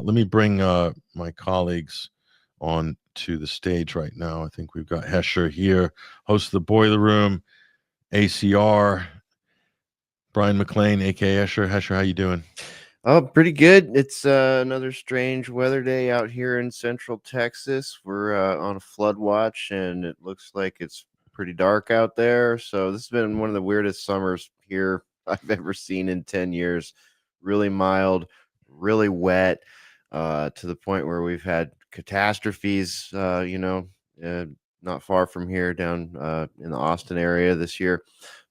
Let me bring my colleagues on to the stage right now. I think we've got Hesher here, host of the Boiler Room, ACR, Bryan McClain, aka Hesher. Hesher, how you doing? Oh, pretty good. It's another strange weather day out here in Central Texas. We're on a flood watch, and it looks like it's pretty dark out there. So this has been one of the weirdest summers here I've ever seen in 10 years. Really mild, really wet, to the point where we've had catastrophes, not far from here down in the Austin area this year.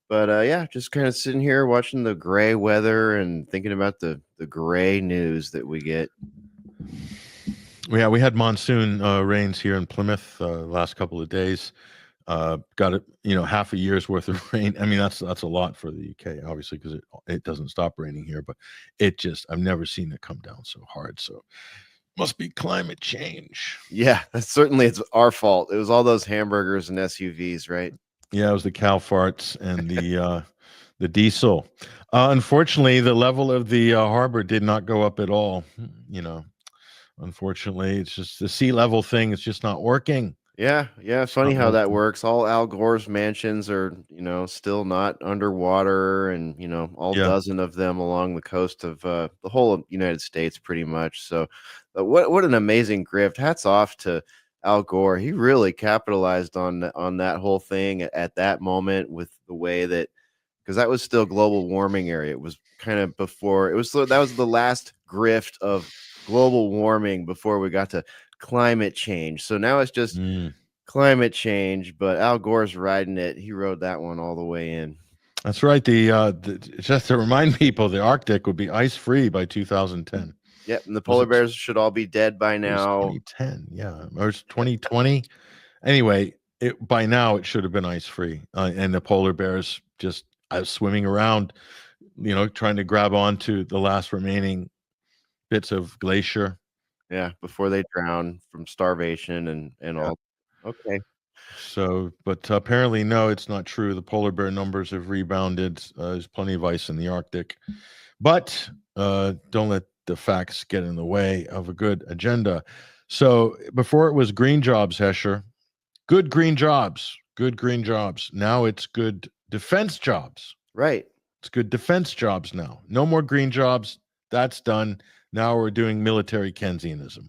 But yeah, just kind of sitting here watching the gray weather and thinking about the gray news that we get. Yeah, we had monsoon rains here in Plymouth last couple of days. Got it, half a year's worth of rain. I mean, that's a lot for the UK, obviously, because it doesn't stop raining here. But I've never seen it come down so hard. So must be climate change. Yeah, certainly it's our fault. It was all those hamburgers and SUVs, right? Yeah, it was the cow farts and the diesel. Unfortunately, the level of the harbor did not go up at all. Unfortunately, it's just the sea level thing. It's just not working. Yeah. Funny how that works. All Al Gore's mansions are, still not underwater, and all dozen of them along the coast of the whole United States, pretty much. So, what an amazing grift! Hats off to Al Gore. He really capitalized on that whole thing at that moment, with the way that, because that was still global warming area. It was kind of before that was the last grift of global warming before we got to climate change. So now it's just climate change, but Al Gore's riding it. He rode that one all the way in. That's right. Just to remind people, the Arctic would be ice free by 2010. Yep, and the polar bears should all be dead by now. 2010, yeah, or 2020. Anyway, by now it should have been ice free, and the polar bears just swimming around, trying to grab onto the last remaining bits of glacier. Yeah, before they drown from starvation and all. Okay. So, but apparently, no, it's not true. The polar bear numbers have rebounded. There's plenty of ice in the Arctic, but don't let the facts get in the way of a good agenda. So, before it was green jobs, Hesher, good green jobs. Now it's good defense jobs. Right. It's good defense jobs now. No more green jobs. That's done. Now we're doing military Keynesianism.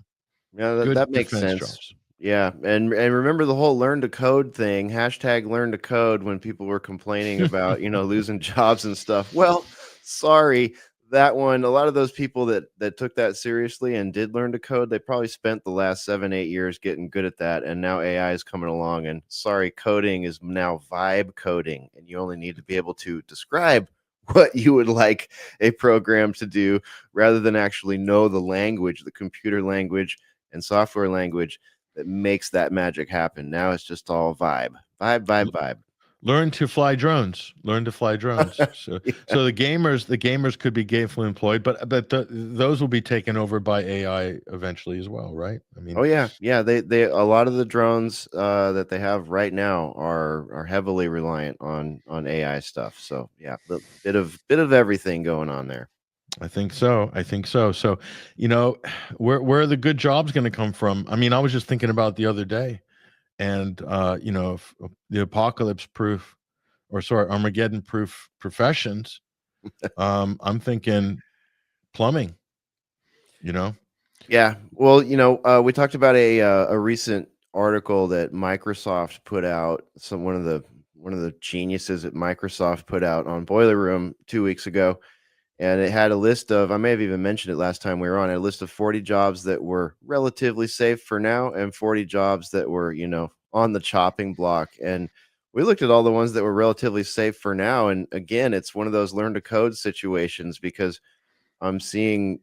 Yeah, that makes sense. Jobs. Yeah, and remember the whole learn to code thing, #learn to code, when people were complaining about, losing jobs and stuff. Well, sorry, that one, a lot of those people that took that seriously and did learn to code, they probably spent the last 7-8 years getting good at that, and now AI is coming along, and sorry, coding is now vibe coding, and you only need to be able to describe what you would like a program to do rather than actually know the language, the computer language and software language that makes that magic happen. Now it's just all vibe. Learn to fly drones. So the gamers could be gainfully employed, but those will be taken over by AI eventually as well, right? I mean, oh yeah. They a lot of the drones that they have right now are heavily reliant on AI stuff. So yeah, a bit of everything going on there. I think so. So, where are the good jobs going to come from? I mean, I was just thinking about the other day, and if the apocalypse-proof, Armageddon-proof professions. I'm thinking plumbing. Yeah. Well, we talked about a recent article that Microsoft put out. One of the geniuses at Microsoft put out on Boiler Room 2 weeks ago. And it had a list of, I may have even mentioned it last time we were on, a list of 40 jobs that were relatively safe for now and 40 jobs that were, on the chopping block. And we looked at all the ones that were relatively safe for now. And again, it's one of those learn to code situations, because I'm seeing,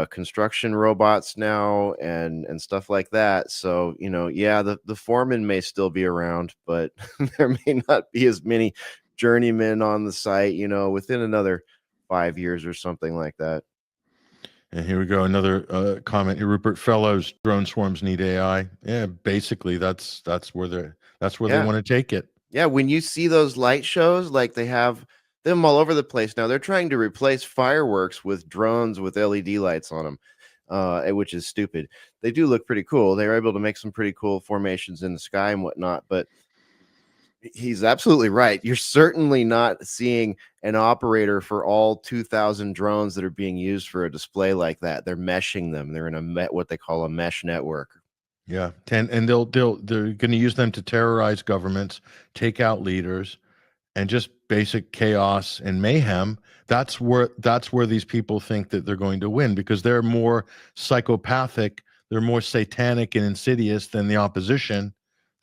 construction robots now and stuff like that. So, yeah, the foreman may still be around, but there may not be as many journeymen on the site, within another 5 years or something like that. And here we go. Another comment here. Rupert Fellows, drone swarms need AI. Yeah, basically that's where they want to take it. Yeah, when you see those light shows, like they have them all over the place now. They're trying to replace fireworks with drones with LED lights on them, which is stupid. They do look pretty cool. They were able to make some pretty cool formations in the sky and whatnot, but he's absolutely right. You're certainly not seeing an operator for all 2,000 drones that are being used for a display like that. They're meshing them. They're in what they call a mesh network. Yeah, and they're going to use them to terrorize governments, take out leaders, and just basic chaos and mayhem. That's where these people think that they're going to win, because they're more psychopathic, they're more satanic and insidious than the opposition.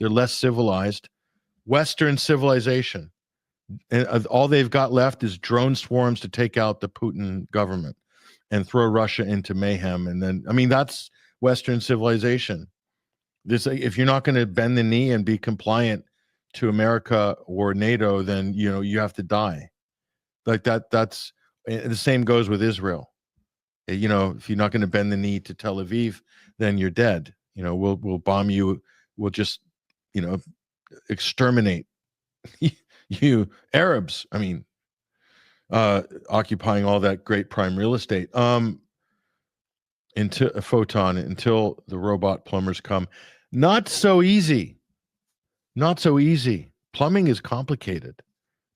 They're less civilized. Western civilization, and all they've got left is drone swarms to take out the Putin government and throw Russia into mayhem. And then, I mean, that's Western civilization. This, if you're not going to bend the knee and be compliant to America or NATO, then you have to die. Like that. That's the same goes with Israel. If you're not going to bend the knee to Tel Aviv, then you're dead. We'll bomb you. We'll just exterminate you Arabs. I mean, occupying all that great prime real estate. Until the robot plumbers come. Not so easy. Not so easy. Plumbing is complicated.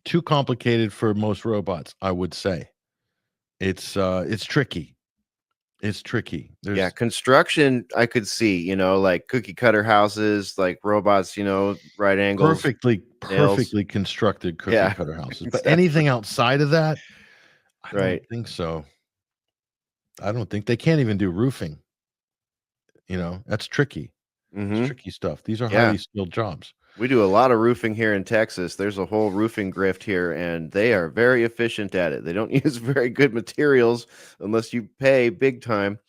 Too complicated for most robots, I would say. It's tricky. It's tricky. Yeah, construction, I could see, like cookie cutter houses, like robots, right angles. Perfectly constructed cookie cutter houses. Exactly. But anything outside of that, I don't think so. I don't think they can't even do roofing. That's tricky. It's tricky stuff. These are highly skilled jobs. We do a lot of roofing here in Texas. There's a whole roofing grift here, and they are very efficient at it. They don't use very good materials unless you pay big time.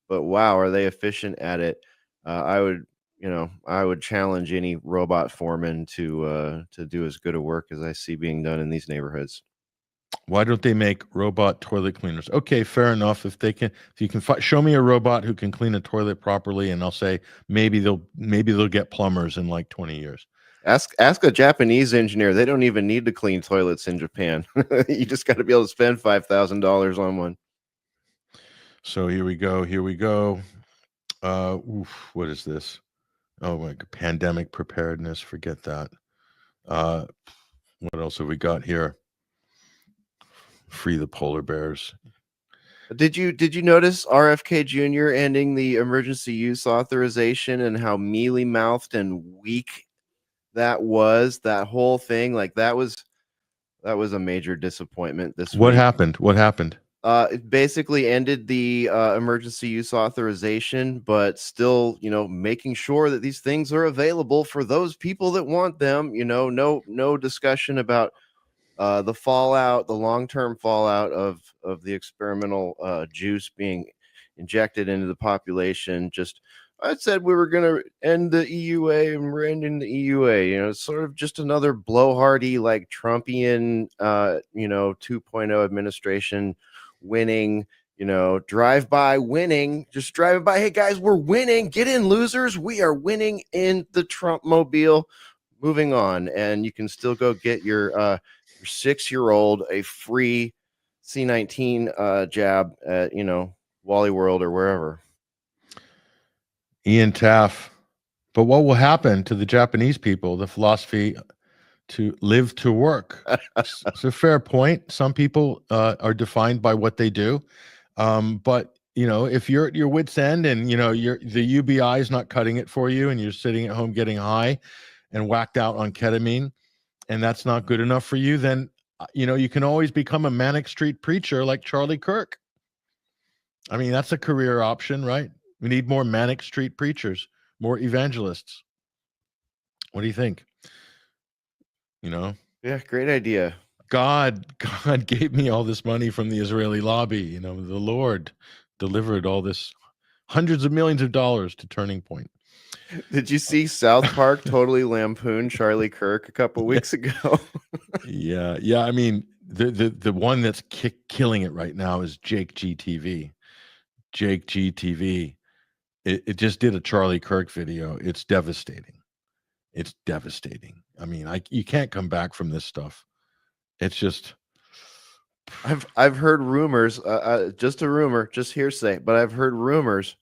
But wow, are they efficient at it? I would challenge any robot foreman to do as good a work as I see being done in these neighborhoods. Why don't they make robot toilet cleaners? Okay, fair enough. If you can show me a robot who can clean a toilet properly, and I'll say maybe they'll get plumbers in like 20 years. Ask a Japanese engineer. They don't even need to clean toilets in Japan. You just got to be able to spend $5,000 on one. So here we go. What is this? Oh my God, pandemic preparedness. Forget that. What else have we got here? Free the polar bears. Did you notice RFK Jr. ending the emergency use authorization and how mealy-mouthed and weak that was? That whole thing, like that was a major disappointment this week. What happened? It basically ended the emergency use authorization, but still, making sure that these things are available for those people that want them. No discussion about the long-term fallout of the experimental juice being injected into the population. Just, I said we were going to end the EUA, and we're ending the EUA. It's sort of just another blowhardy, like Trumpian, 2.0 administration winning, drive-by winning, just driving by. Hey guys, we're winning. Get in, losers. We are winning in the Trump mobile. Moving on, and you can still go get your 6-year-old a free C19 jab at Wally World or wherever. Ian Taff. But what will happen to the Japanese people? The philosophy to live to work. It's a fair point. Some people are defined by what they do, but if you're at your wit's end and the UBI is not cutting it for you, and you're sitting at home getting high and whacked out on ketamine, and that's not good enough for you, then you can always become a manic street preacher like Charlie Kirk. I mean, that's a career option, right? We need more manic street preachers, more evangelists. What do you think? Yeah, great idea. God gave me all this money from the Israeli lobby. The Lord delivered all this, hundreds of millions of dollars to Turning Point. Did you see South Park totally lampoon Charlie Kirk a couple weeks ago? Yeah. I mean, the one that's killing it right now is Jake GTV. Jake GTV. It just did a Charlie Kirk video. It's devastating. I mean, you can't come back from this stuff. It's just, I've heard rumors, just a rumor, just hearsay, but I've heard rumors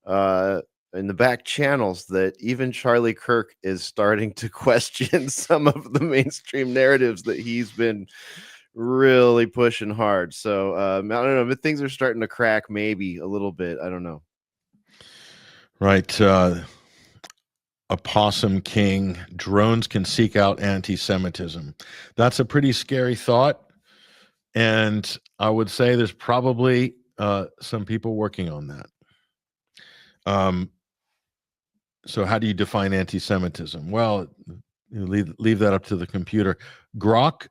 in the back channels that even Charlie Kirk is starting to question some of the mainstream narratives that he's been really pushing hard. So I don't know, but things are starting to crack maybe a little bit. I don't know. Right. Opossum King, drones can seek out anti-Semitism. That's a pretty scary thought. And I would say there's probably some people working on that. So how do you define anti-Semitism? Well, leave that up to the computer. Grok,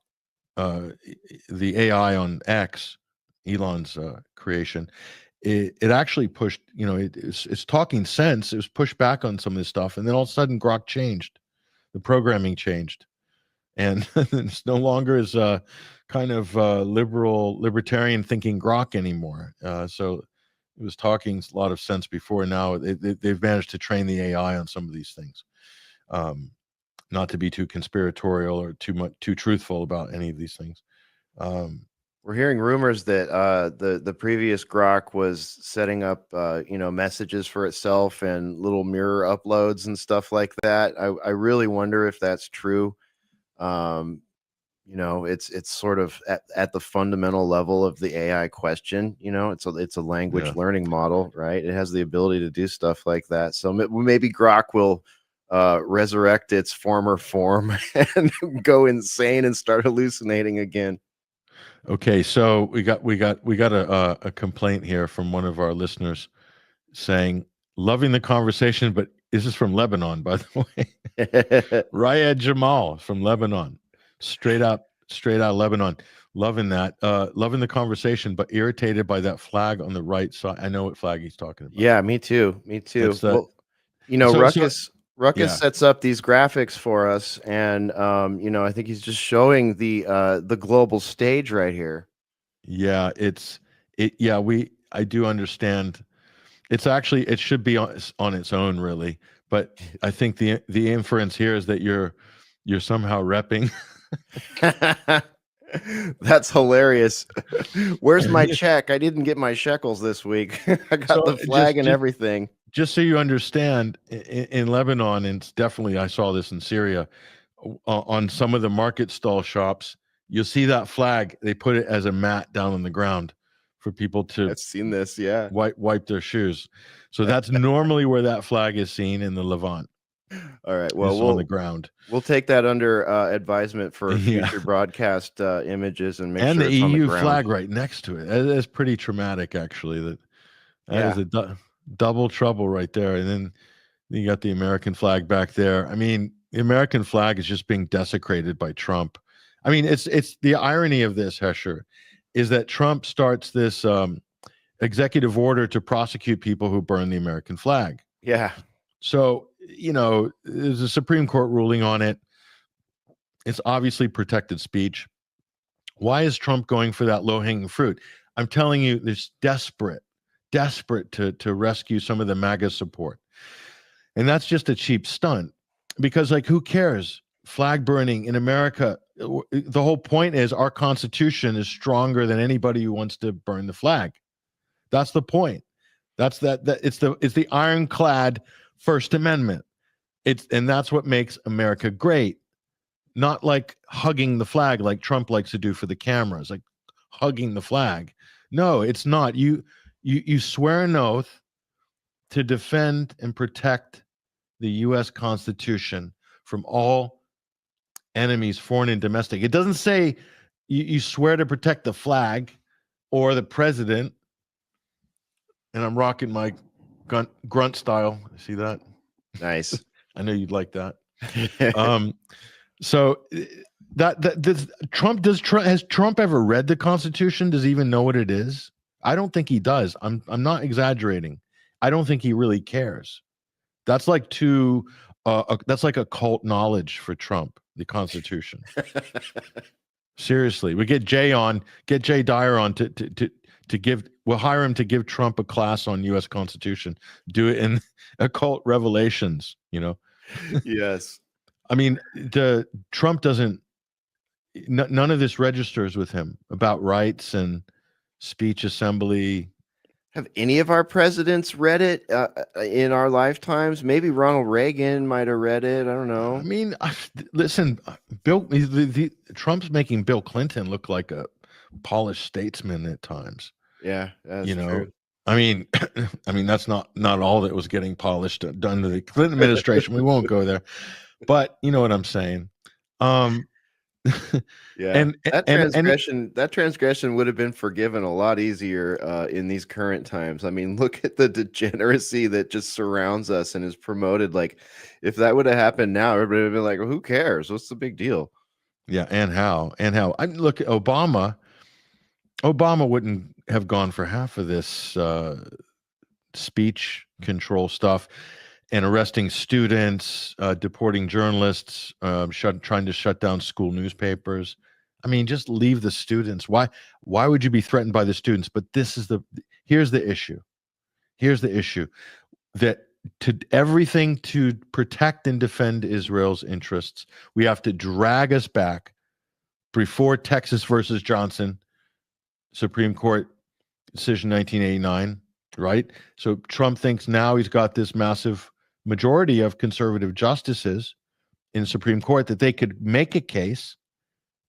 the AI on X, Elon's creation, it actually pushed, it's talking sense. It was pushed back on some of this stuff. And then all of a sudden Grok changed. The programming changed. And it's no longer as kind of libertarian thinking Grok anymore. So it was talking a lot of sense before. Now they've managed to train the AI on some of these things. Not to be too conspiratorial or too truthful about any of these things. We're hearing rumors that the previous Grok was setting up messages for itself and little mirror uploads and stuff like that. I really wonder if that's true. It's sort of at the fundamental level of the AI question. It's a language learning model, right? It has the ability to do stuff like that. So maybe Grok will resurrect its former form and go insane and start hallucinating again. Okay, so we got a complaint here from one of our listeners saying, loving the conversation, but this is from Lebanon, by the way. Rayed Jamal from Lebanon, straight out Lebanon. Loving that, loving the conversation, but irritated by that flag on the right side. I know what flag he's talking about. Yeah, me too. Well, Ruckus sets up these graphics for us, and I think he's just showing the global stage right here. Yeah, I do understand. It should be on its own, really. But I think the inference here is that you're somehow repping. That's hilarious. Where's my check? I didn't get my shekels this week. I got the flag and everything. Just so you understand, in Lebanon, and definitely I saw this in Syria, on some of the market stall shops, you'll see that flag. They put it as a mat down on the ground for people to I've seen this, yeah. Wipe their shoes. So that's normally where that flag is seen in the Levant. All right. Well, on the ground. We'll take that under advisement for future broadcast images and make sure the it's EU on the ground. flag right next to it. That's pretty traumatic, actually. That is a double trouble right there. And then you got the American flag back there. I mean, the American flag is just being desecrated by Trump. I mean, it's the irony of this, Hesher, is that Trump starts this executive order to prosecute people who burn the American flag. Yeah. So, there's a Supreme Court ruling on it. It's obviously protected speech. Why is Trump going for that low-hanging fruit? I'm telling you, there's desperate to rescue some of the MAGA support. And that's just a cheap stunt because, who cares? Flag burning in America. The whole point is our Constitution is stronger than anybody who wants to burn the flag. That's the point. It's the ironclad First Amendment. And that's what makes America great. Not like hugging the flag like Trump likes to do for the cameras, like hugging the flag. No, it's not. You swear an oath to defend and protect the U.S. Constitution from all enemies, foreign and domestic. It doesn't say you swear to protect the flag or the president. And I'm rocking my grunt style. See that? Nice. I know you'd like that. So has Trump ever read the Constitution? Does he even know what it is? I don't think he does. I'm not exaggerating. I don't think he really cares. That's like that's like a cult knowledge for Trump, the Constitution. Seriously, we get Jay Dyer on to give. We'll hire him to give Trump a class on U.S. Constitution. Do it in occult revelations. Yes. I mean, Trump doesn't. none of this registers with him about rights and speech assembly. Have any of our presidents read it in our lifetimes? Maybe Ronald Reagan might have read it. I don't know. I mean, listen, Trump's making Bill Clinton look like a polished statesman at times. Yeah, that's true. I mean, that's not all that was getting polished done to the Clinton administration. We won't go there, but you know what I'm saying. Yeah, and that transgression would have been forgiven a lot easier in these current times. I mean, look at the degeneracy that just surrounds us and is promoted. Like, if that would have happened now, everybody would have been like, well, "Who cares? What's the big deal?" Yeah, and how? I look at Obama. Obama wouldn't have gone for half of this speech control stuff and arresting students, deporting journalists, trying to shut down school newspapers. I mean, just leave the students. Why would you be threatened by the students? But here's the issue. Here's the issue that everything to protect and defend Israel's interests, we have to drag us back before Texas versus Johnson, Supreme Court decision 1989, right? So Trump thinks now he's got this massive majority of conservative justices in Supreme Court that they could make a case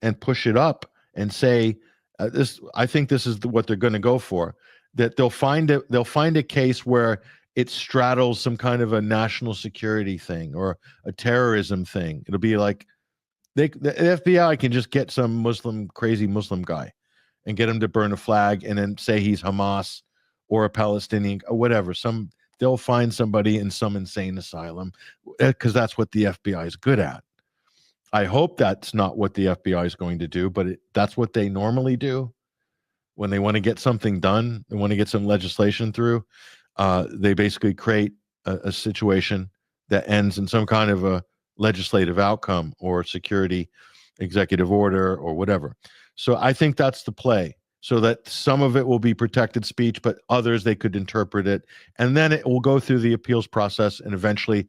and push it up and say this. I think this is what they're going to go for. That they'll find a case where it straddles some kind of a national security thing or a terrorism thing. It'll be like the FBI can just get some crazy Muslim guy and get him to burn a flag and then say he's Hamas or a Palestinian or whatever. They'll find somebody in some insane asylum because that's what the FBI is good at. I hope that's not what the FBI is going to do, but that's what they normally do when they want to get something done. They want to get some legislation through. They basically create a situation that ends in some kind of a legislative outcome or security executive order or whatever. So I think that's the play, so that some of it will be protected speech, but others they could interpret it. And then it will go through the appeals process and eventually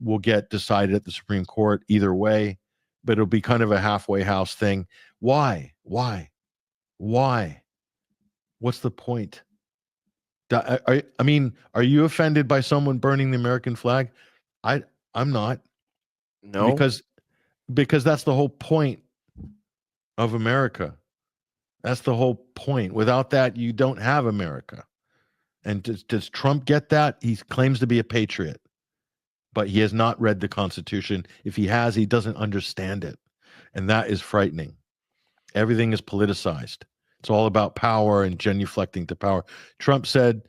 will get decided at the Supreme Court either way, but it'll be kind of a halfway house thing. Why? What's the point? I mean, are you offended by someone burning the American flag? I'm not. No, because that's the whole point of America. That's the whole point. Without that, you don't have America. And does Trump get that? He claims to be a patriot, but he has not read the Constitution. If he has, he doesn't understand it. And that is frightening. Everything is politicized. It's all about power and genuflecting to power. Trump said,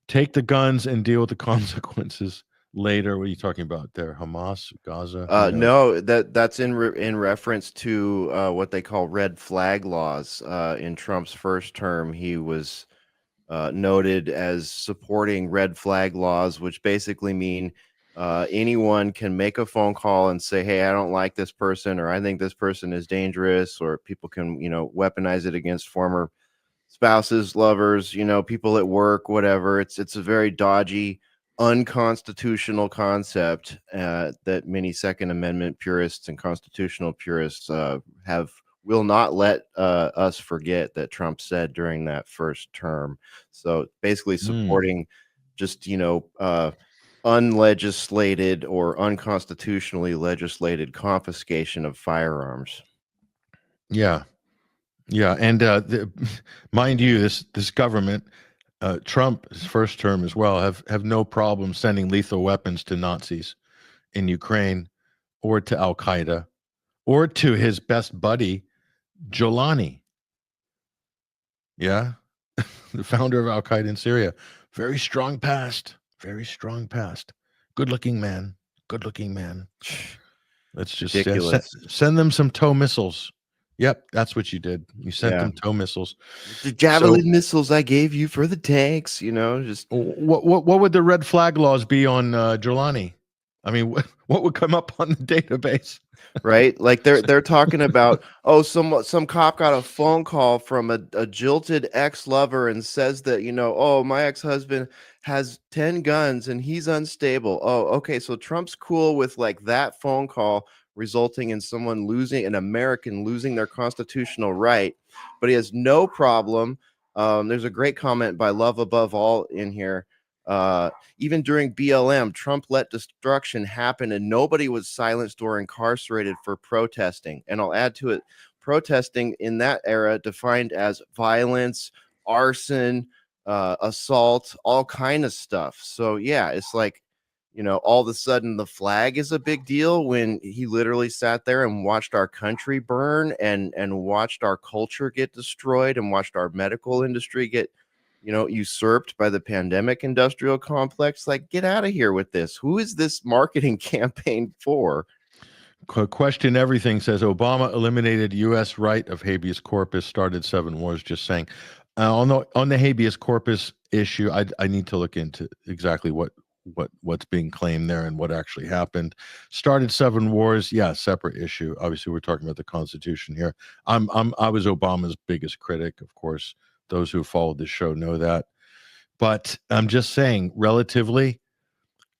take the guns and deal with the consequences later. What are you talking about there? Hamas, Gaza? no, that's in reference to what they call red flag laws. In Trump's first term, he was noted as supporting red flag laws, which basically mean anyone can make a phone call and say, hey, I don't like this person, or I think this person is dangerous, or people can, weaponize it against former spouses, lovers, people at work, whatever. It's a very dodgy, unconstitutional concept that many Second Amendment purists and constitutional purists will not let us forget that Trump said during that first term. So basically supporting just, unlegislated or unconstitutionally legislated confiscation of firearms. Yeah. And mind you, this government, Trump's first term as well, have no problem sending lethal weapons to Nazis in Ukraine or to Al Qaeda or to his best buddy, Jolani. Yeah. The founder of Al Qaeda in Syria. Very strong past. Good looking man. Let's just send them some TOW missiles. Yep, that's what you did. You sent them TOW missiles. The Javelin missiles I gave you for the tanks, just what would the red flag laws be on Jolani? I mean, what would come up on the database? Right? Like they're talking about, some cop got a phone call from a jilted ex-lover and says that, my ex-husband has 10 guns and he's unstable. Oh, okay. So Trump's cool with like that phone call resulting in an American losing their constitutional right. But he has no problem. There's a great comment by Love Above All in here. Even during BLM, Trump let destruction happen and nobody was silenced or incarcerated for protesting. And I'll add to it, protesting in that era defined as violence, arson, assault, all kind of stuff. So yeah, it's like, all of a sudden the flag is a big deal when he literally sat there and watched our country burn and watched our culture get destroyed and watched our medical industry get usurped by the pandemic industrial complex. Like, get out of here with this. Who is this marketing campaign for? Question Everything says Obama eliminated U.S. right of habeas corpus, started 7 wars. Just saying. On the habeas corpus issue, I need to look into exactly what's being claimed there and what actually happened. Started 7 wars, yeah, separate issue. Obviously, we're talking about the Constitution here. I was Obama's biggest critic, of course. Those who followed this show know that. But I'm just saying, relatively,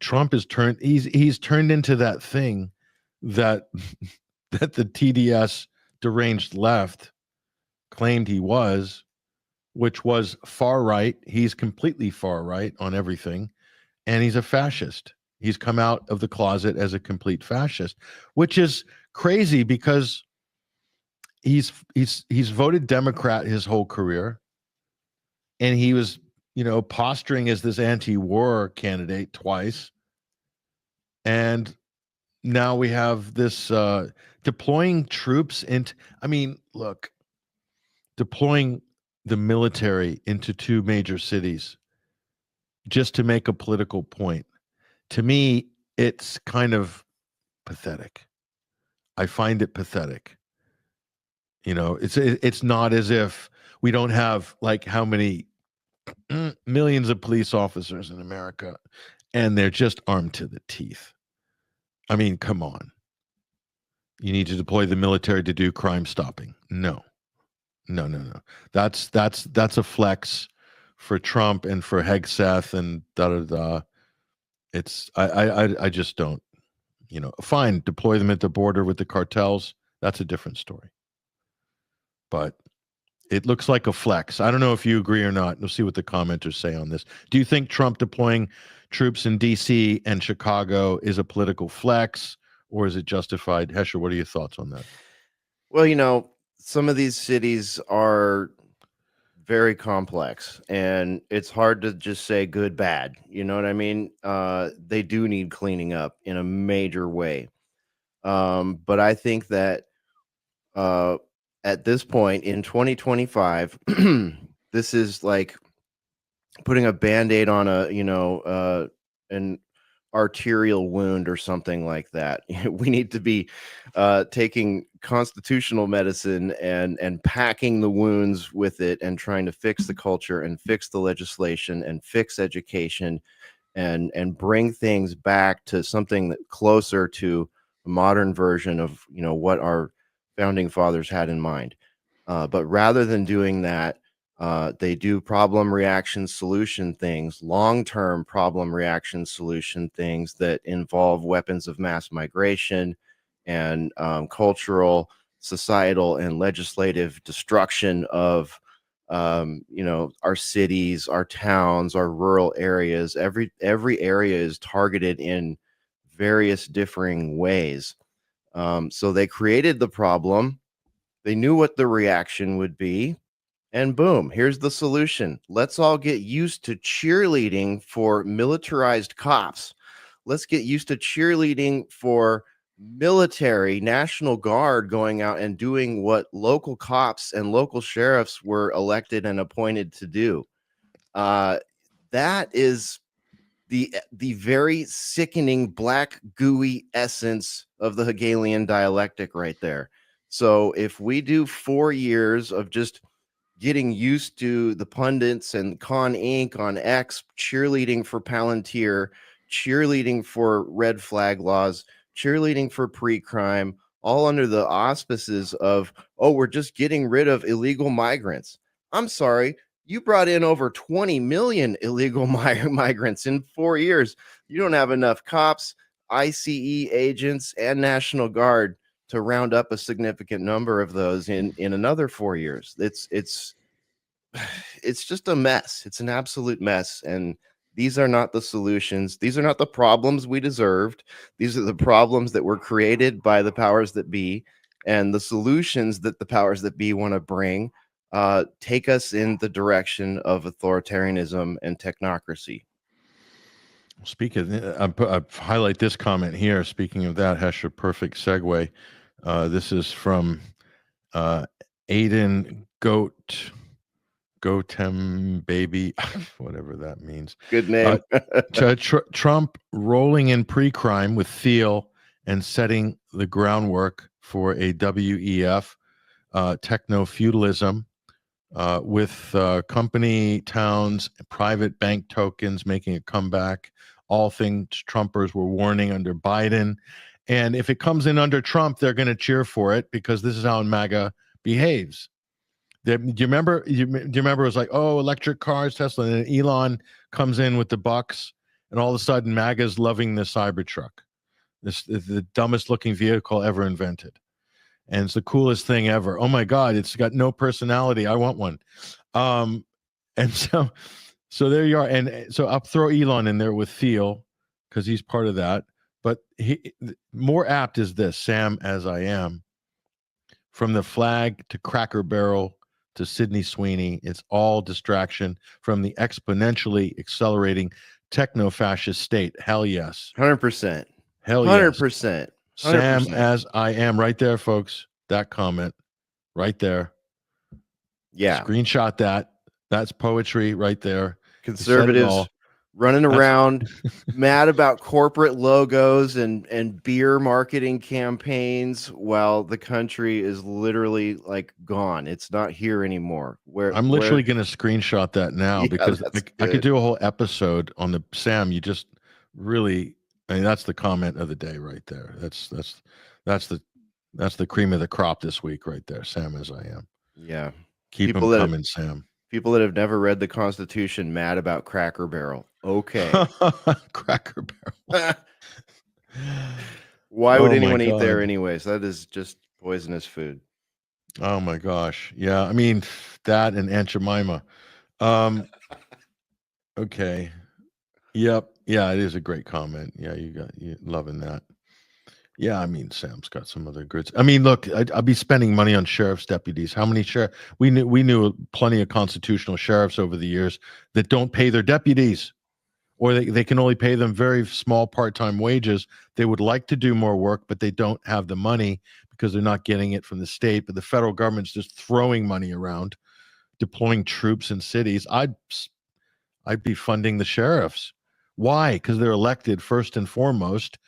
Trump has turned. He's turned into that thing that that the TDS deranged left claimed he was, which was far right. He's completely far right on everything, and he's a fascist. He's come out of the closet as a complete fascist, which is crazy because he's voted Democrat his whole career, and he was posturing as this anti-war candidate twice, and now we have this deploying troops into. I mean, look, deploying the military into 2 major cities just to make a political point. To me, it's kind of pathetic. I find it pathetic. It's not as if we don't have like how many millions of police officers in America, and they're just armed to the teeth. I mean, come on. You need to deploy the military to do crime stopping. No. That's a flex for Trump and for Hegseth and da. It's I just don't. Fine, deploy them at the border with the cartels. That's a different story. But it looks like a flex. I don't know if you agree or not. We'll see what the commenters say on this. Do you think Trump deploying troops in D.C. and Chicago is a political flex, or is it justified? Hesher, what are your thoughts on that? Well, some of these cities are very complex, and it's hard to just say good, bad. You know what I mean? They do need cleaning up in a major way. But I think that at this point in 2025, this is like putting a Band-Aid on an arterial wound or something like that. We need to be taking constitutional medicine and packing the wounds with it and trying to fix the culture and fix the legislation and fix education and bring things back to something that closer to a modern version of what our founding fathers had in mind. But rather than doing that, they do problem reaction solution things, long-term problem reaction solution things that involve weapons of mass migration and cultural, societal, and legislative destruction of our cities, our towns, our rural areas. Every area is targeted in various differing ways. So they created the problem. They knew what the reaction would be. And boom, here's the solution. Let's all get used to cheerleading for militarized cops. Let's get used to cheerleading for military, National Guard going out and doing what local cops and local sheriffs were elected and appointed to do. That is the very sickening black gooey essence of the Hegelian dialectic right there. So if we do 4 years of just getting used to the pundits and Con Inc. on X cheerleading for Palantir, cheerleading for red flag laws, cheerleading for pre-crime, all under the auspices of, oh, we're just getting rid of illegal migrants. I'm sorry, you brought in over 20 million illegal migrants in 4 years. You don't have enough cops. ICE agents and National Guard to round up a significant number of those in another 4 years. It's just a mess. It's an absolute mess. And these are not the solutions. These are not the problems we deserved. These are the problems that were created by the powers that be, and the solutions that the powers that be want to bring take us in the direction of authoritarianism and technocracy. Speaking, I highlight this comment here. Speaking of that, Hesher, perfect segue. This is from Aiden Gotem Baby, whatever that means. Good name. Trump rolling in pre-crime with Thiel and setting the groundwork for a WEF, technofudalism, with company towns, private bank tokens making a comeback. All things Trumpers were warning under Biden. And if it comes in under Trump, they're going to cheer for it because this is how MAGA behaves. Do you remember? Do you remember? It was like, oh, electric cars, Tesla, and then Elon comes in with the bucks, and all of a sudden, MAGA's loving the Cybertruck. This is the dumbest looking vehicle ever invented, and it's the coolest thing ever. Oh my God, it's got no personality. I want one. And so there you are. And so I'll throw Elon in there with Thiel because he's part of that. But more apt is this: Sam, as I am, from the flag to Cracker Barrel to Sydney Sweeney, it's all distraction from the exponentially accelerating techno-fascist state. Hell yes. 100%. Hell yes. 100%. Sam, as I am, right there, folks. That comment, right there. Yeah. Screenshot that. That's poetry right there. Conservatives running around mad about corporate logos and beer marketing campaigns while the country is literally like gone. It's not here anymore. I'm literally going to screenshot that now because I could do a whole episode on the Sam. You just really, I mean, that's the comment of the day right there. That's the cream of the crop this week right there. Sam, as I am. Yeah. Keep them coming, Sam. People that have never read the Constitution mad about Cracker Barrel. Okay. Cracker Barrel. Why would anyone eat there anyways? That is just poisonous food. Oh my gosh. Yeah. I mean, that and Aunt Jemima. Okay. Yep. Yeah, it is a great comment. Yeah, you loving that. Yeah, I mean, Sam's got some other goods. I mean, look, I'd be spending money on sheriff's deputies. How many sheriff? We knew plenty of constitutional sheriffs over the years that don't pay their deputies, or they can only pay them very small part-time wages. They would like to do more work, but they don't have the money because they're not getting it from the state. But the federal government's just throwing money around, deploying troops in cities. I'd be funding the sheriffs. Why? Because they're elected first and foremost.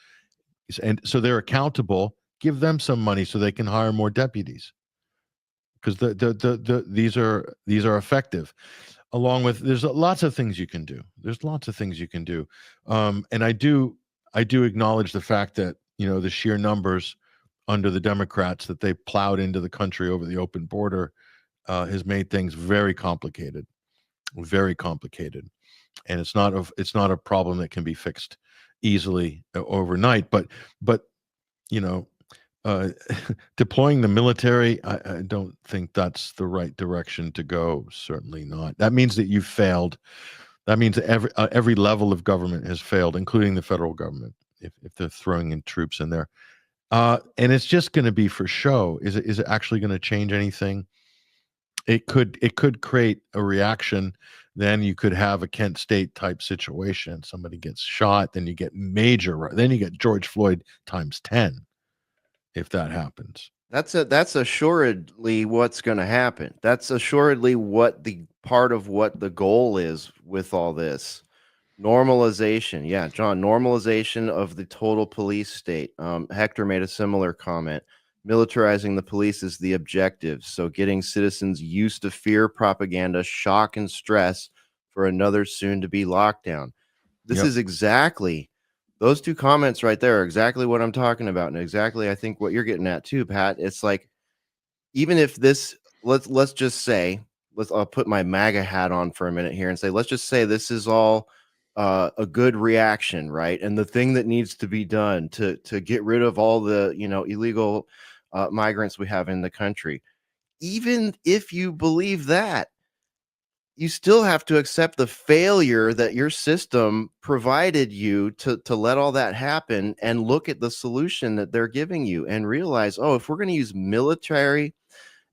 And so they're accountable. Give them some money so they can hire more deputies, because these are effective. Along with, there's lots of things you can do. There's lots of things you can do, and I do acknowledge the fact that the sheer numbers under the Democrats that they plowed into the country over the open border has made things very complicated, and it's not a problem that can be fixed easily overnight, but deploying the military, I don't think that's the right direction to go. Certainly not. That means that you've failed. That means that every level of government has failed, including the federal government, if they're throwing in troops in there. And it's just going to be for show. Is it actually going to change anything? It could create a reaction. Then you could have a Kent State type situation. Somebody gets shot, then you get then you get George Floyd times 10 if that happens. That's assuredly what's going to happen. That's assuredly what the part of what the goal is with all this. Normalization. Yeah, John, normalization of the total police state. Hector made a similar comment. Militarizing the police is the objective. So getting citizens used to fear, propaganda, shock, and stress for another soon-to-be lockdown. This is exactly, those two comments right there are exactly what I'm talking about, and exactly I think what you're getting at too, Pat. It's like, even if this, let's just say, I'll put my MAGA hat on for a minute here and say, let's just say this is all a good reaction, right? And the thing that needs to be done to get rid of all the illegal migrants we have in the country. Even if you believe that, you still have to accept the failure that your system provided you to let all that happen, and look at the solution that they're giving you and realize, oh, if we're going to use military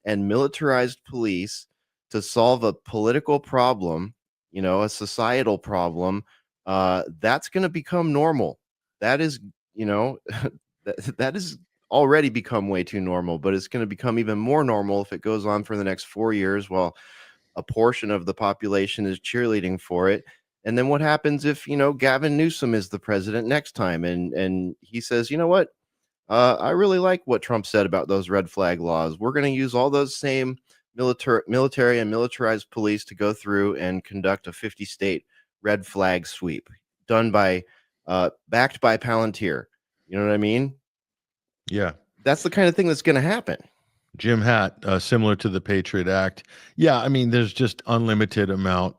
and militarized police to solve a political problem, a societal problem, that's going to become normal. That is, that is already become way too normal, but it's going to become even more normal if it goes on for the next 4 years while a portion of the population is cheerleading for it. And then what happens if, Gavin Newsom is the president next time and he says, you know what? I really like what Trump said about those red flag laws. We're going to use all those same military and militarized police to go through and conduct a 50-state red flag sweep done by, backed by Palantir. You know what I mean? Yeah. That's the kind of thing that's going to happen. Jim Hatt, similar to the Patriot Act. Yeah, I mean, there's just unlimited amount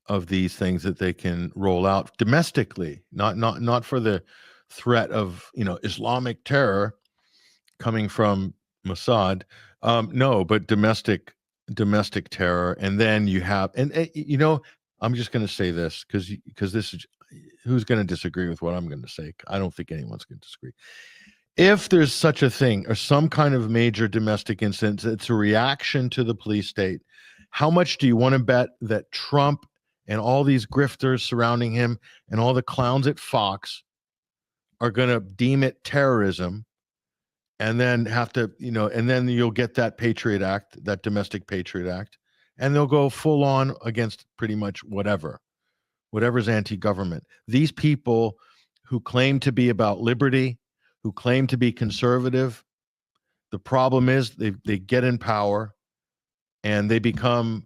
of these things that they can roll out domestically, not for the threat of Islamic terror coming from Mossad. No, but domestic terror, and then you have I'm just going to say this because this is who's going to disagree with what I'm going to say. I don't think anyone's going to disagree. If there's such a thing or some kind of major domestic incident, it's a reaction to the police state. How much do you want to bet that Trump and all these grifters surrounding him and all the clowns at Fox are going to deem it terrorism and then have to, and then you'll get that Patriot Act, that domestic Patriot Act, and they'll go full on against pretty much whatever's anti-government. These people who claim to be about liberty, who claim to be conservative, the problem is they get in power and they become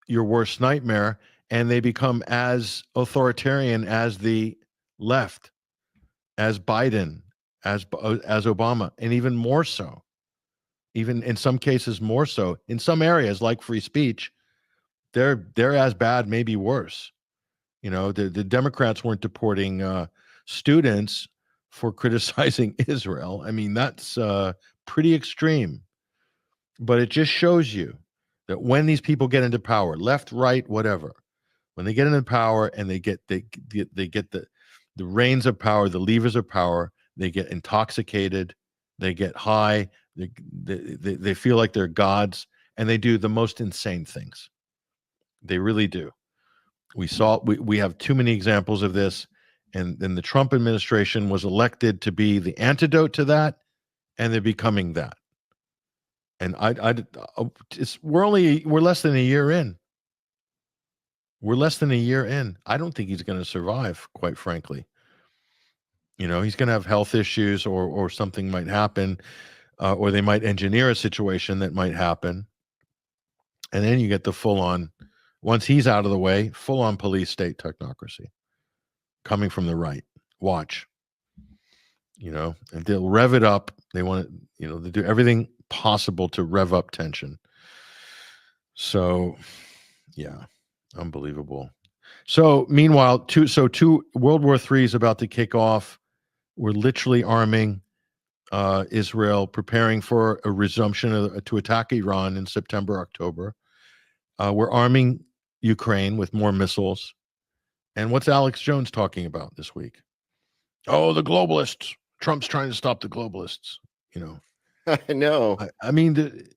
your worst nightmare, and they become as authoritarian as the left, as Biden, as Obama, and even more so, even in some cases more so. In some areas like free speech, they're as bad, maybe worse. The Democrats weren't deporting students for criticizing Israel. I mean, that's pretty extreme. But it just shows you that when these people get into power, left, right, whatever, when they get into power and they get the reins of power, the levers of power, they get intoxicated, they get high, they feel like they're gods, and they do the most insane things. They really do. We have too many examples of this. And then the Trump administration was elected to be the antidote to that, and they're becoming that. And we're less than a year in. We're less than a year in. I don't think he's going to survive, quite frankly. He's going to have health issues, or something might happen, or they might engineer a situation that might happen. And then you get the full-on, once he's out of the way, full-on police state technocracy coming from the right. Watch. And they'll rev it up. They want to, they do everything possible to rev up tension. So, yeah, unbelievable. So, meanwhile, two World War III is about to kick off. We're literally arming Israel, preparing for a resumption to attack Iran in September, October. We're arming Ukraine with more missiles. And what's Alex Jones talking about this week? Oh, the globalists. Trump's trying to stop the globalists. I know. I mean,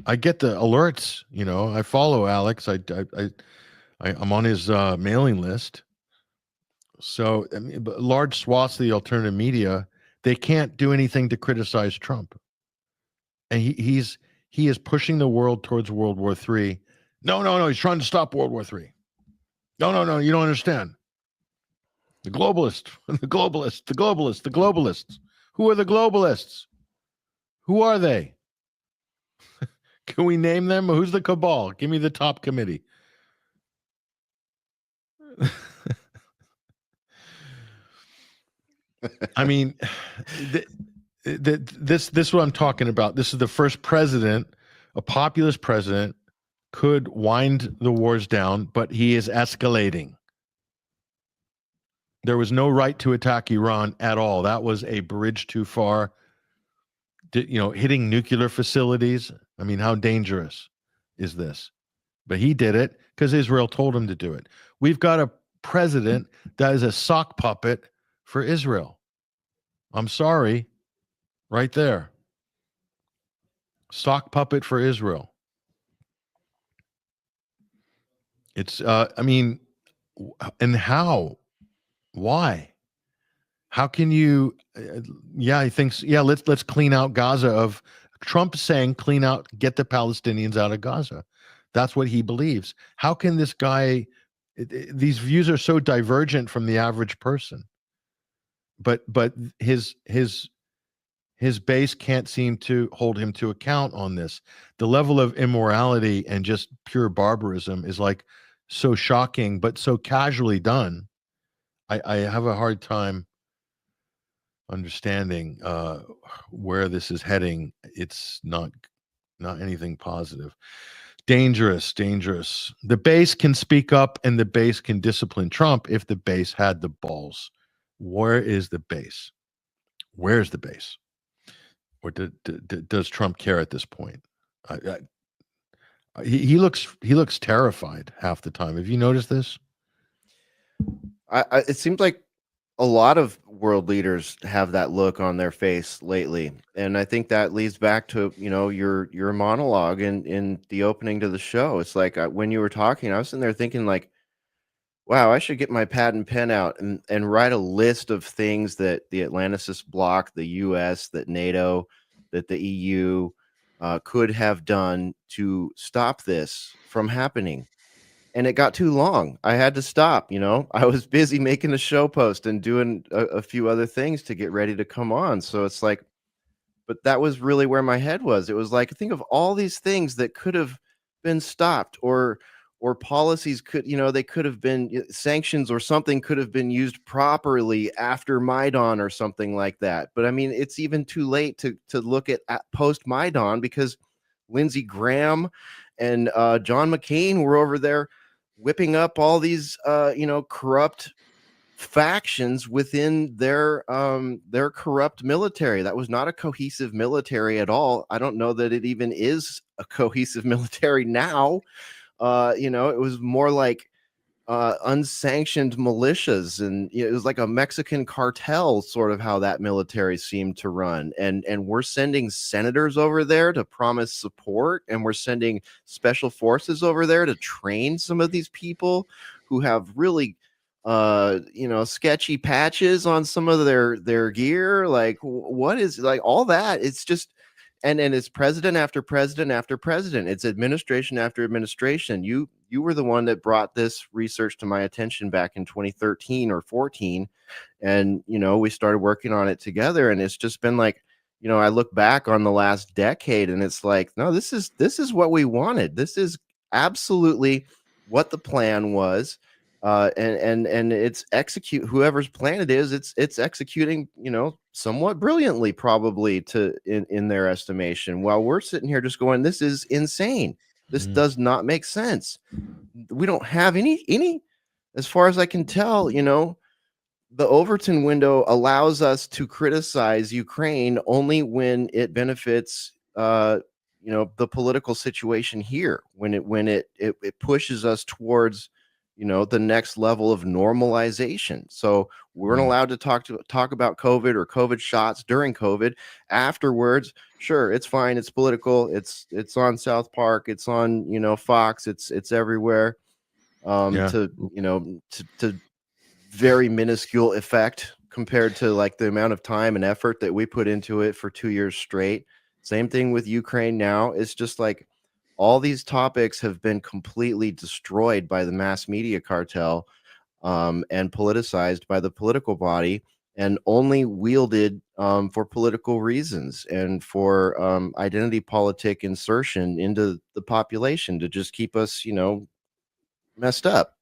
I get the alerts. I follow Alex. I'm on his mailing list. So, I mean, but large swaths of the alternative media, they can't do anything to criticize Trump. And he is pushing the world towards World War III. No, he's trying to stop World War III. No, you don't understand. The globalists, the globalists. Who are the globalists? Who are they? Can we name them? Who's the cabal? Give me the top committee. I mean, this is what I'm talking about. This is the first president, a populist president, could wind the wars down, but he is escalating. There was no right to attack Iran at all. That was a bridge too far. Hitting nuclear facilities. I mean, how dangerous is this? But he did it because Israel told him to do it. We've got a president that is a sock puppet for Israel. I'm sorry, right there. Sock puppet for Israel. It's, and how? Why? How can you? He thinks, let's clean out Gaza. Of Trump saying, get the Palestinians out of Gaza. That's what he believes. How can this guy? These views are so divergent from the average person. But his base can't seem to hold him to account on this. The level of immorality and just pure barbarism is like so shocking, but so casually done. I have a hard time understanding where this is heading. It's not anything positive. Dangerous. The base can speak up and the base can discipline Trump if the base had the balls. Where is the base? Where's the base? Or does Trump care at this point? He looks terrified half the time. Have you noticed this? It seems like a lot of world leaders have that look on their face lately, and I think that leads back to your monologue in the opening to the show. It's like when you were talking, I was sitting there thinking like, wow, I should get my pad and pen out and write a list of things that the Atlanticist bloc, the U.S., that NATO, that the EU could have done to stop this from happening. And it got too long. I had to stop, I was busy making a show post and doing a few other things to get ready to come on. So it's like, but that was really where my head was. It was like, think of all these things that could have been stopped, or policies could, they could have been sanctions, or something could have been used properly after Maidan or something like that. But I mean, it's even too late to look at post Maidan, because Lindsey Graham and John McCain were over there whipping up all these corrupt factions within their corrupt military. That was not a cohesive military at all. I don't know that it even is a cohesive military now. It was more like unsanctioned militias, and it was like a Mexican cartel, sort of how that military seemed to run. And we're sending senators over there to promise support, and we're sending special forces over there to train some of these people who have really sketchy patches on some of their gear. Like, what is, like, all that? It's just, and it's president after president after president. It's administration after administration. You were the one that brought this research to my attention back in 2013 or 14. And, we started working on it together, and it's just been like, I look back on the last decade and it's like, no, this is what we wanted. This is absolutely what the plan was. And it's whoever's plan it is, it's executing, somewhat brilliantly, probably, in their estimation, while we're sitting here just going, this is insane. This does not make sense. We don't have any, as far as I can tell, the Overton window allows us to criticize Ukraine only when it benefits, the political situation here, when it pushes us towards, the next level of normalization. So we weren't allowed to talk about COVID or COVID shots during COVID. Afterwards, sure, it's fine. It's political. It's on South Park. It's on, Fox. It's everywhere. To very minuscule effect compared to like the amount of time and effort that we put into it for 2 years straight. Same thing with Ukraine now. It's just like all these topics have been completely destroyed by the mass media cartel, and politicized by the political body, and only wielded for political reasons and for identity politic insertion into the population to just keep us, messed up.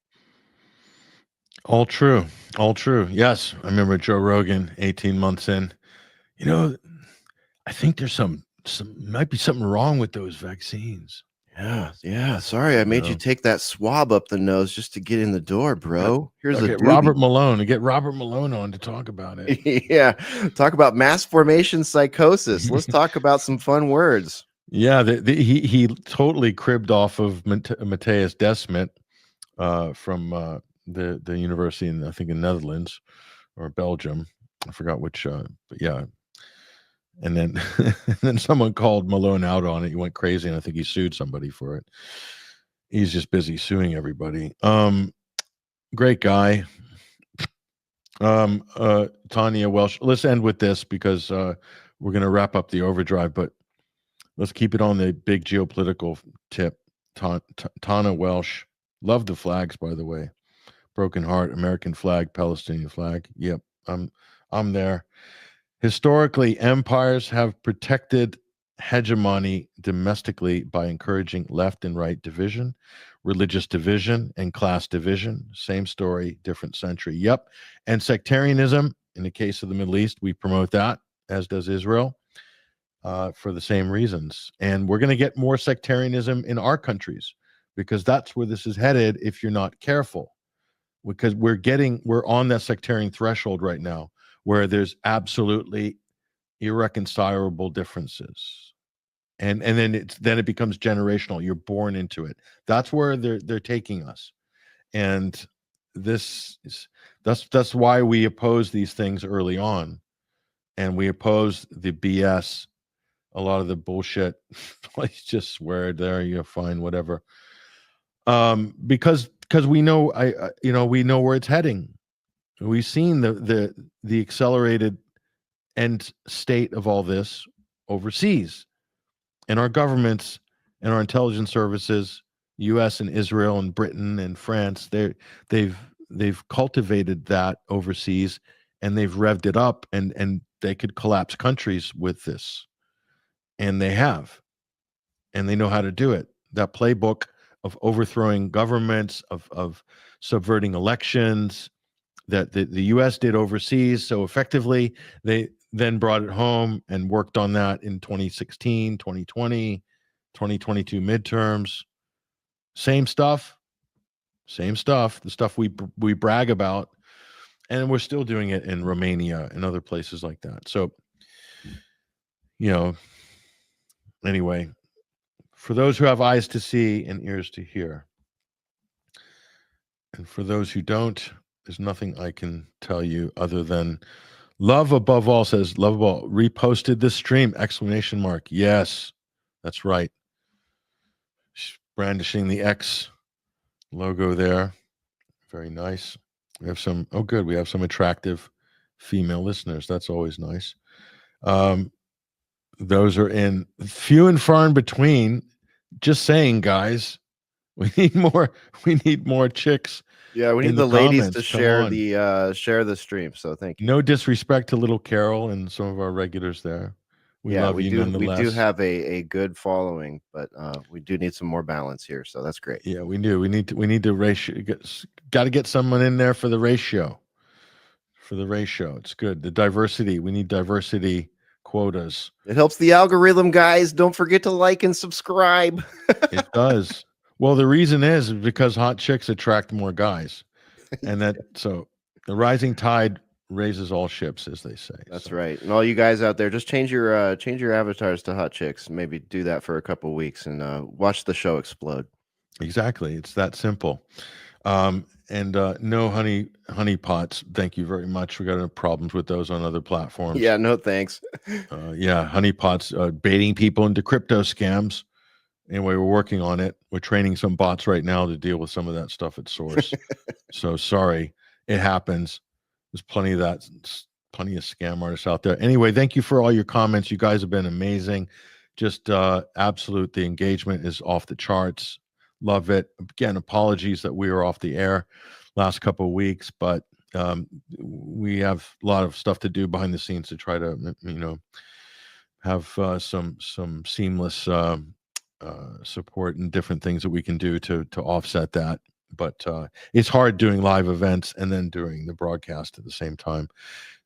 All true. Yes, I remember Joe Rogan 18 months in. I think there's some might be something wrong with those vaccines. Yeah. Sorry, I made you take that swab up the nose just to get in the door, bro. Here's a get Robert Malone to get Robert Malone on to talk about it. Yeah, talk about mass formation psychosis. Let's talk about some fun words. Yeah, he totally cribbed off of Matthias Desmet from the university in, I think, in Netherlands or Belgium. I forgot which, but yeah. And then and then someone called Malone out on it. He went crazy, and I think he sued somebody for it. He's just busy suing everybody. Great guy. Tanya Welsh. Let's end with this because we're going to wrap up the overdrive, but let's keep it on the big geopolitical tip. Tana Welsh. Love the flags, by the way. Broken Heart, American flag, Palestinian flag. Yep, I'm there. Historically, empires have protected hegemony domestically by encouraging left and right division, religious division, and class division. Same story, different century. Yep. And sectarianism, in the case of the Middle East, we promote that, as does Israel, for the same reasons. And we're going to get more sectarianism in our countries because that's where this is headed if you're not careful. Because we're on that sectarian threshold right now where there's absolutely irreconcilable differences. And then it becomes generational. You're born into it. That's where they're taking us. And that's why we oppose these things early on. And we oppose the BS, a lot of the bullshit. Let's just swear there, you're fine, whatever. Because we know we know where it's heading. We've seen the accelerated end state of all this overseas, and our governments and our intelligence services, U.S. and Israel and Britain and France, they've cultivated that overseas, and they've revved it up, and they could collapse countries with this, and they have, and they know how to do it. That playbook of overthrowing governments, of subverting elections, that the U.S. did overseas so effectively, they then brought it home and worked on that in 2016, 2020, 2022 midterms. Same stuff, the stuff we brag about, and we're still doing it in Romania and other places like that. So, anyway, for those who have eyes to see and ears to hear, and for those who don't, there's nothing I can tell you other than love above all. Says love above all. Reposted this stream! ! Yes, that's right. Brandishing the X logo there. Very nice. We have some. Oh, good. We have some attractive female listeners. That's always nice. Those are in few and far in between. Just saying, guys. We need more. We need more chicks. Yeah, we need the ladies to share the stream. So thank you. No disrespect to little Carle and some of our regulars there. We love you nonetheless. We do have a good following, but we do need some more balance here. So that's great. Yeah, we do. We need to ratio. Got to get someone in there for the ratio. It's good. The diversity. We need diversity quotas. It helps the algorithm, guys. Don't forget to like and subscribe. It does. Well, the reason is because hot chicks attract more guys, and so the rising tide raises all ships, as they say. That's right. And all you guys out there, just change your avatars to hot chicks. Maybe do that for a couple of weeks and watch the show explode. Exactly. It's that simple. And no honey pots. Thank you very much. We got no problems with those on other platforms. Yeah, no thanks. Yeah, honey pots baiting people into crypto scams. Anyway, we're working on it. We're training some bots right now to deal with some of that stuff at source. So sorry, it happens. There's plenty of that, plenty of scam artists out there. Anyway, thank you for all your comments. You guys have been amazing. Just absolute. The engagement is off the charts. Love it. Again, apologies that we were off the air last couple of weeks, but we have a lot of stuff to do behind the scenes to try to, have some seamless support and different things that we can do to offset that. But it's hard doing live events and then doing the broadcast at the same time.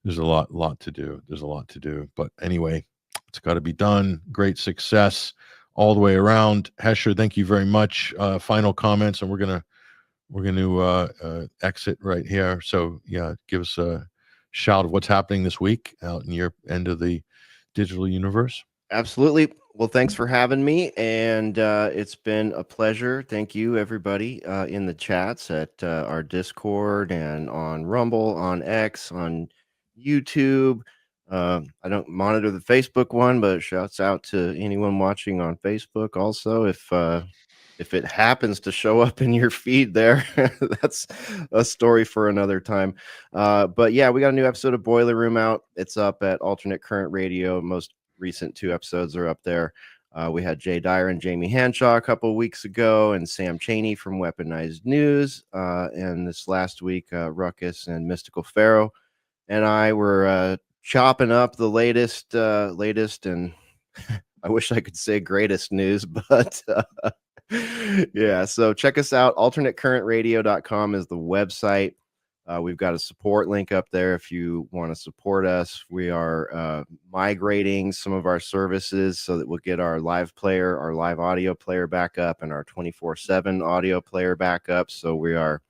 There's a lot to do. But anyway, it's got to be done. Great success all the way around. Hesher, thank you very much. Final comments, and we're gonna exit right here. So yeah, give us a shout of what's happening this week out in your end of the digital universe. Absolutely. Well, thanks for having me, and it's been a pleasure. Thank you, everybody, in the chats at our Discord and on Rumble, on X, on YouTube. I don't monitor the Facebook one, but shouts out to anyone watching on Facebook. Also, if it happens to show up in your feed there, that's a story for another time. But yeah, we got a new episode of Boiler Room out. It's up at Alternate Current Radio. Most recent 2 episodes are up there. We had Jay Dyer and Jamie Hanshaw a couple of weeks ago, and Sam Cheney from Weaponized News. And this last week, Ruckus and Mystical Pharaoh and I were chopping up the latest, and I wish I could say greatest news, but yeah. So check us out. AlternateCurrentRadio.com is the website. We've got a support link up there if you want to support us. We are migrating some of our services so that we'll get our live player, our live audio player back up, and our 24/7 audio player back up. So we are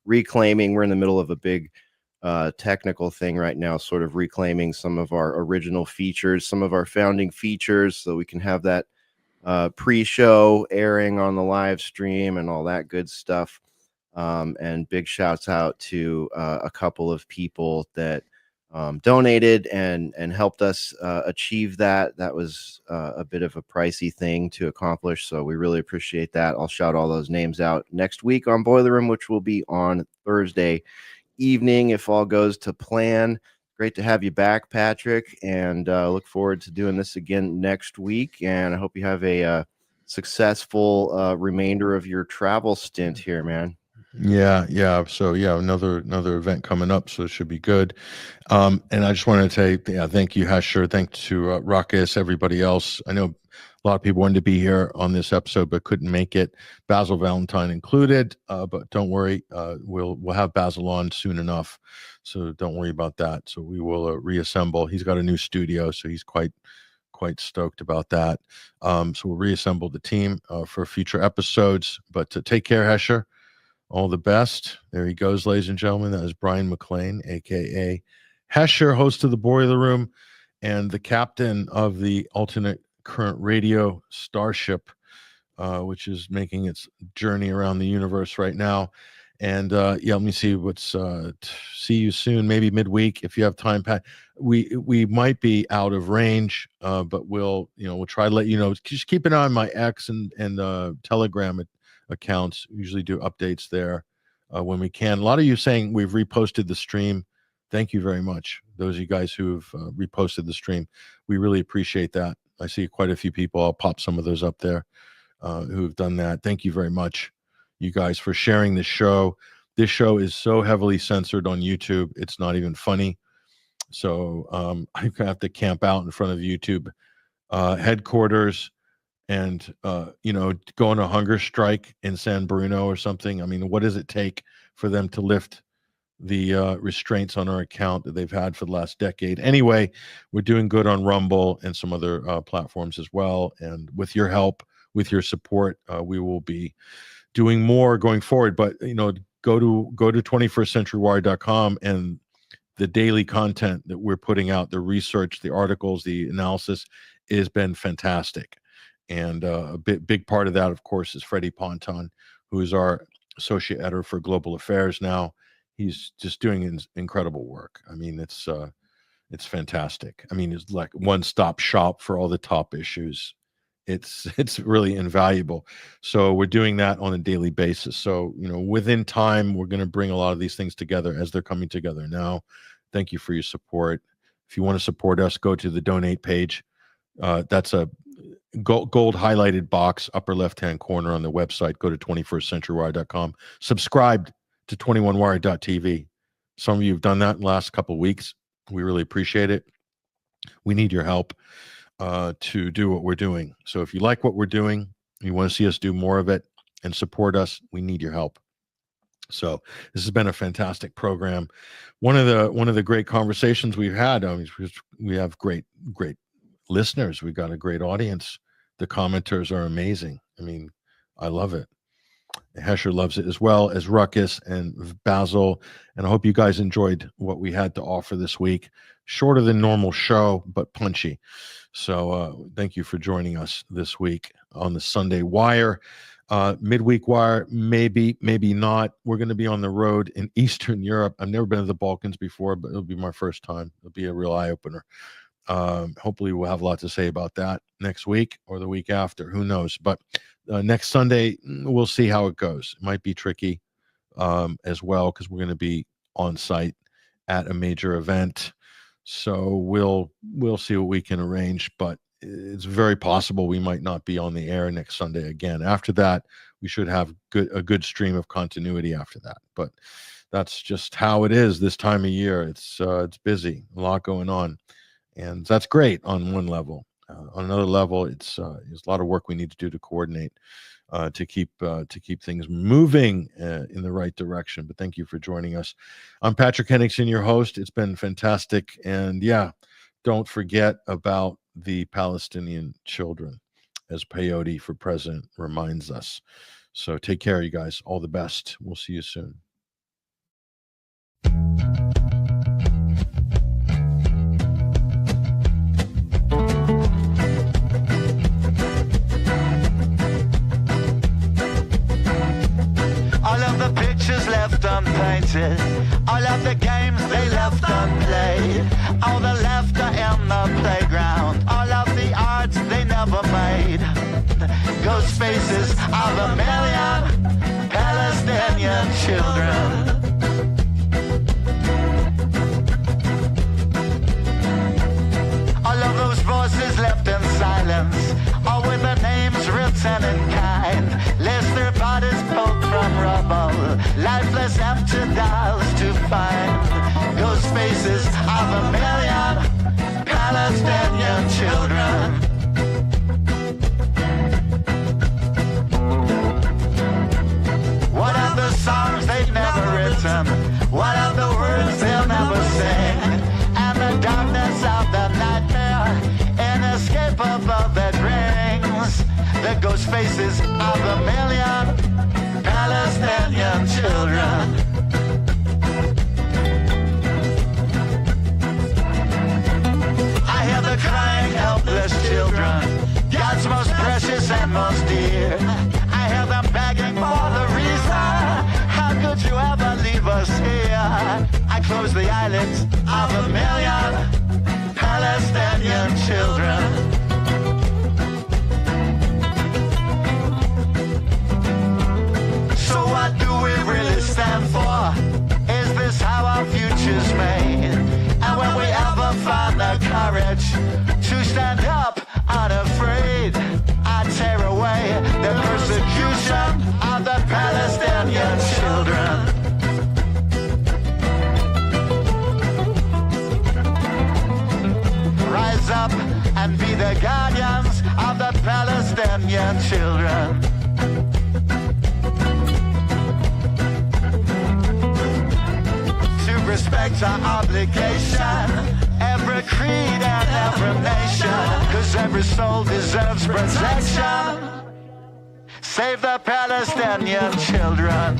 reclaiming, we're in the middle of a big technical thing right now, sort of reclaiming some of our original features, some of our founding features, so we can have that pre-show airing on the live stream and all that good stuff. And big shouts out to a couple of people that donated and helped us achieve that. That was a bit of a pricey thing to accomplish, so we really appreciate that. I'll shout all those names out next week on Boiler Room, which will be on Thursday evening if all goes to plan. Great to have you back, Patrick, and look forward to doing this again next week. And I hope you have a successful remainder of your travel stint here, man. Yeah. So yeah, another event coming up, so it should be good. And I just wanted to say, thank you, Hesher. Thanks to Ruckus, everybody else. I know a lot of people wanted to be here on this episode but couldn't make it, Basil Valentine included. But don't worry, we'll have Basil on soon enough, so don't worry about that. So we will reassemble. He's got a new studio, so he's quite stoked about that. So we'll reassemble the team for future episodes. But take care, Hesher. All the best. There he goes, ladies and gentlemen. That is Bryan McClain, a.k.a. Hesher, host of the Boiler Room and the captain of the Alternate Current Radio Starship, which is making its journey around the universe right now. And yeah, let me see what's see you soon, maybe midweek if you have time, Pat. We might be out of range, but we'll try to let you know. Just keep an eye on my X and Telegram accounts. Usually do updates there when we can. A lot of you saying we've reposted the stream. Thank you very much. Those of you guys who've reposted the stream, we really appreciate that. I see quite a few people. I'll pop some of those up there who've done that. Thank you very much, you guys, for sharing this show. This show is so heavily censored on YouTube. It's not even funny. So I'm gonna have to camp out in front of YouTube headquarters and go on a hunger strike in San Bruno or something. I mean, what does it take for them to lift the restraints on our account that they've had for the last decade? Anyway, we're doing good on Rumble and some other platforms as well, and with your help, with your support, we will be doing more going forward. But go to 21stcenturywire.com, and the daily content that we're putting out, the research, the articles, the analysis has been fantastic. And a big part of that, of course, is Freddie Ponton, who is our associate editor for Global Affairs now. He's just doing incredible work. I mean, it's fantastic. I mean, it's like one-stop shop for all the top issues. It's really invaluable. So we're doing that on a daily basis. So within time, we're going to bring a lot of these things together as they're coming together now. Thank you for your support. If you want to support us, go to the donate page. That's a gold highlighted box, upper left-hand corner on the website. Go to 21stcenturywire.com. Subscribe to 21wire.tv. Some of you have done that in the last couple of weeks. We really appreciate it. We need your help to do what we're doing. So if you like what we're doing, you want to see us do more of it and support us, we need your help. So this has been a fantastic program. One of the great conversations we've had. We have great listeners. We've got a great audience the commenters are amazing. I mean, I love it. Hesher loves it, as well as Ruckus and Basil. And I hope you guys enjoyed what we had to offer this week. Shorter than normal show, but punchy. So thank you for joining us this week on the Sunday Wire. Midweek Wire, maybe not. We're going to be on the road in Eastern Europe. I've never been to the Balkans before, but it'll be my first time. It'll be a real eye-opener. Hopefully we'll have a lot to say about that next week or the week after. Who knows? But next Sunday, we'll see how it goes. It might be tricky as well, because we're going to be on site at a major event. So we'll see what we can arrange, but it's very possible we might not be on the air next Sunday again. After that, we should have a good stream of continuity after that. But that's just how it is this time of year. It's busy, a lot going on, and that's great on one level. On another level, there's a lot of work we need to do to coordinate to keep things moving in the right direction. But thank you for joining us. I'm Patrick Henningsen, your host. It's been fantastic, and yeah, don't forget about the Palestinian children, as Peyote for president reminds us. So take care, you guys. All the best. We'll see you soon. All of the pictures left unpainted, all of the games they left unplayed, all the laughter in the playground, all of the art they never made. Ghost faces of a million Palestinian children. All of those voices left in silence, all with their names written in kind, lest their bodies pulled from rubble, lifeless empty dolls to find. Those faces of a million Palestinian children. What are the songs they've never written? What are the words they'll never sing? And the darkness of the nightmare, inescapable that brings the ghost faces of a million Palestinian children. I hear the crying, helpless children, God's most precious and most dear. I hear them begging for the reason. How could you ever leave us here? I close the eyelids of a million Palestinian children. So what do we really stand for? Is this how our future's made? And when we ever find the courage to stand up unafraid, I tear away the persecution of the Palestinian children. Rise up and be the guardians of the Palestinian children. To respect our obligation, every creed and every nation, 'cause every soul deserves protection. Save the Palestinian children.